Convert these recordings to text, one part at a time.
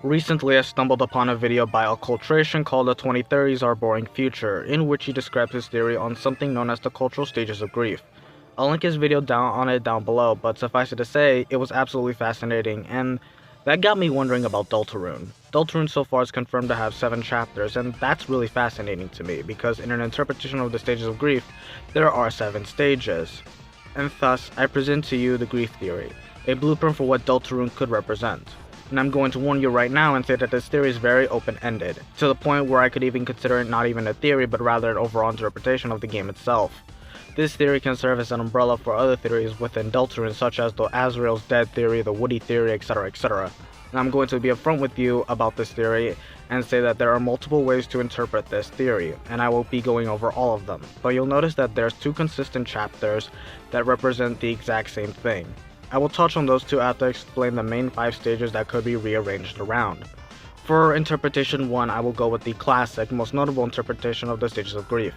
Recently, I stumbled upon a video by Occultration called The 2030s Our Boring Future, in which he describes his theory on something known as the cultural stages of grief. I'll link his video down below, but suffice it to say, it was absolutely fascinating, and that got me wondering about Deltarune. Deltarune so far is confirmed to have 7 chapters, and that's really fascinating to me, because in an interpretation of the stages of grief, there are 7 stages. And thus, I present to you the grief theory, a blueprint for what Deltarune could represent. And I'm going to warn you right now and say that this theory is very open-ended, to the point where I could even consider it not even a theory, but rather an overall interpretation of the game itself. This theory can serve as an umbrella for other theories within Deltarune, such as the Azrael's Dead theory, the Woody theory, etc, etc. And I'm going to be upfront with you about this theory and say that there are multiple ways to interpret this theory, and I will be going over all of them. But you'll notice that there's 2 consistent chapters that represent the exact same thing. I will touch on those 2 after I explain the main 5 stages that could be rearranged around. For interpretation 1, I will go with the classic, most notable interpretation of the stages of grief.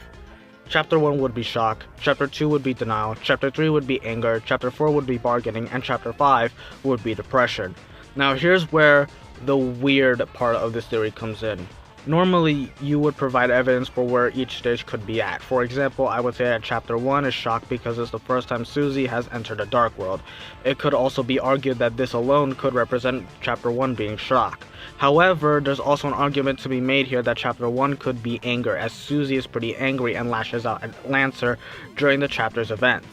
Chapter 1 would be shock, Chapter 2 would be denial, Chapter 3 would be anger, Chapter 4 would be bargaining, and Chapter 5 would be depression. Now here's where the weird part of this theory comes in. Normally, you would provide evidence for where each stage could be at. For example, I would say that Chapter 1 is shock because it's the first time Susie has entered a dark world. It could also be argued that this alone could represent Chapter 1 being shock. However, there's also an argument to be made here that Chapter 1 could be anger, as Susie is pretty angry and lashes out at Lancer during the chapter's events.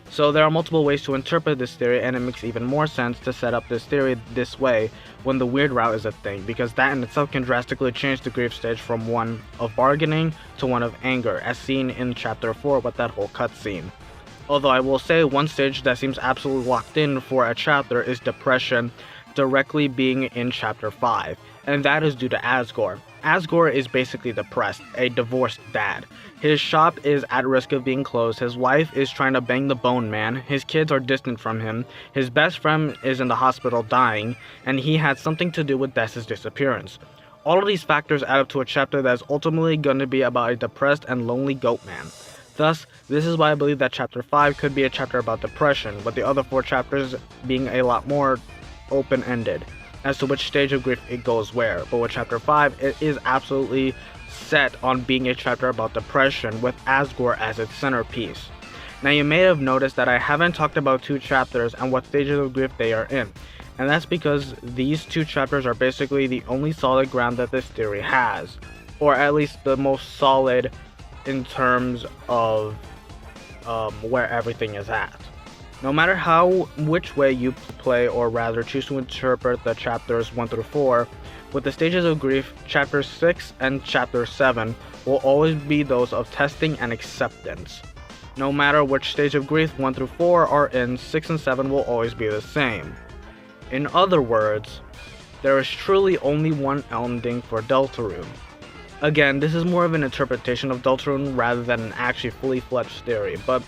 So there are multiple ways to interpret this theory, and it makes even more sense to set up this theory this way when the weird route is a thing, because that in itself can drastically change the grief stage from one of bargaining to one of anger, as seen in Chapter 4 with that whole cutscene. Although I will say one stage that seems absolutely locked in for a chapter is depression, directly being in Chapter 5, and that is due to Asgore. Asgore is basically depressed, a divorced dad. His shop is at risk of being closed, his wife is trying to bang the Bone Man, his kids are distant from him, his best friend is in the hospital dying, and he had something to do with Dessa's disappearance. All of these factors add up to a chapter that is ultimately going to be about a depressed and lonely goat man. Thus, this is why I believe that Chapter 5 could be a chapter about depression, with the other 4 chapters being a lot more open-ended as to which stage of grief it goes where. But with Chapter 5, it is absolutely set on being a chapter about depression, with Asgore as its centerpiece. Now you may have noticed that I haven't talked about 2 chapters and what stages of grief they are in, and that's because these 2 chapters are basically the only solid ground that this theory has, or at least the most solid in terms of where everything is at. No matter which way you play, or rather choose to interpret the chapters 1 through 4, with the stages of grief, Chapter 6 and Chapter 7 will always be those of testing and acceptance. No matter which stage of grief 1 through 4 are in, 6 and 7 will always be the same. In other words, there is truly only one ending for Deltarune. Again, this is more of an interpretation of Deltarune rather than an actually fully fledged theory, but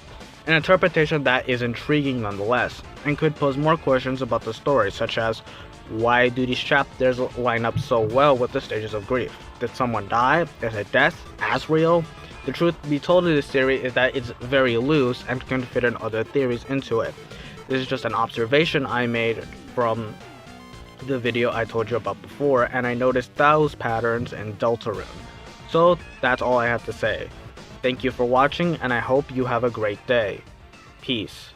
an interpretation that is intriguing nonetheless, and could pose more questions about the story, such as, why do these chapters line up so well with the stages of grief? Did someone die? Is it death? Azrael? The truth be told of this theory is that it's very loose and can fit in other theories into it. This is just an observation I made from the video I told you about before, and I noticed those patterns in Deltarune. So that's all I have to say. Thank you for watching, and I hope you have a great day. Peace.